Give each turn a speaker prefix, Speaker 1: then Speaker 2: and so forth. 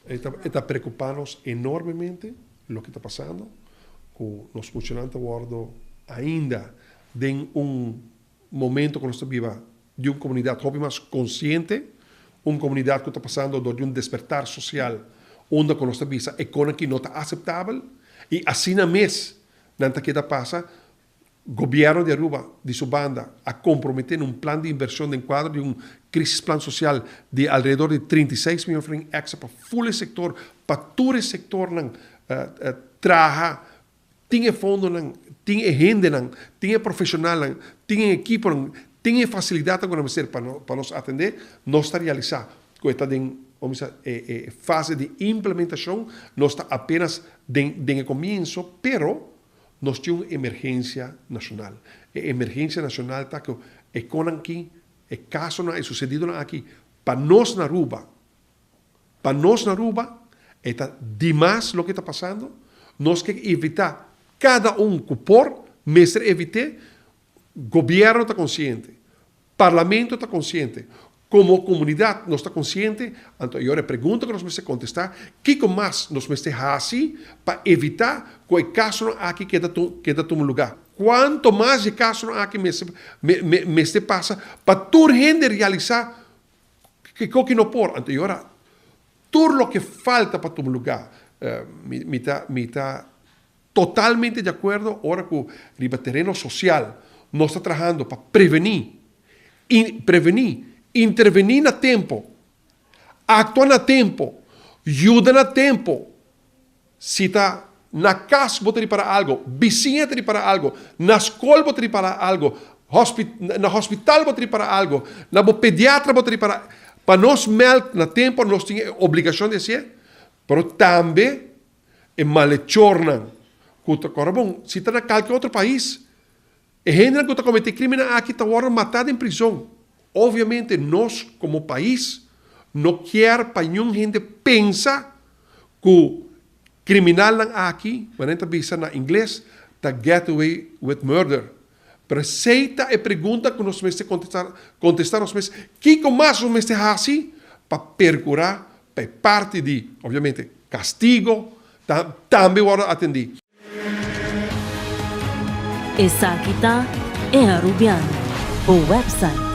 Speaker 1: Está preocupando-nos enormemente lo que está passando, com nós funcionando agora ainda em momento que nós estamos viva de uma comunidade muito mais consciente, uma comunidade que está passando de despertar social, onde nós estamos visa econômica não está aceitável, e assim na mês, nanta que passa, governo de Aruba, de sua banda, a comprometer um plano de inversão em quadro de crisis plan social de alrededor de 36 milhões extra para full sector, para todo o sector trabalha, tem fundo, tem gente, tem profissional, tem equipe, tem facilidade para nos atender, nós está realizar. Está em fase de implementação, nós está apenas em começo, pero nós temos uma emergência nacional. A emergência nacional está que é com aqui, é caso não é sucedido aqui, para nós na Aruba, está demais o que está passando, nós queremos evitar cada que por, mestre evitar, governo está consciente, parlamento está consciente, como comunidade nós está consciente, então eu pergunto que nós vamos contestar, o que mais nós vamos fazer assim para evitar que o caso aqui queda no lugar. Quanto mais de caso aqui me passa, para toda gente realizar que não pode. Então agora, tudo o que falta para tomar lugar, me está totalmente de acordo agora com o terreno social, nós está trabalhando para prevenir, intervenir a tempo, actuar a tempo, ajudar a tempo. Se está na casa, vou ter para algo, vizinha ter para algo, na escola vou ter para algo, na hospital vou ter para algo, na pediatra vou ter para nós na tempo, nós temos obrigação de ser, mas também é malhechornan. Se está em qualquer outro país, a gente que está cometendo crime aqui está agora matado em prisão. Obviamente, nós, como país, não queremos para nenhuma gente pensar que o criminal aqui, quando a gente pensa em inglês, está get away with murder. Pero aceita a pergunta que nós vamos contestar nós mesmos, o que mais nós vamos fazer assim para percurar, para parte de, obviamente, castigo, também agora atender.
Speaker 2: Essa aqui é Arubiano, o website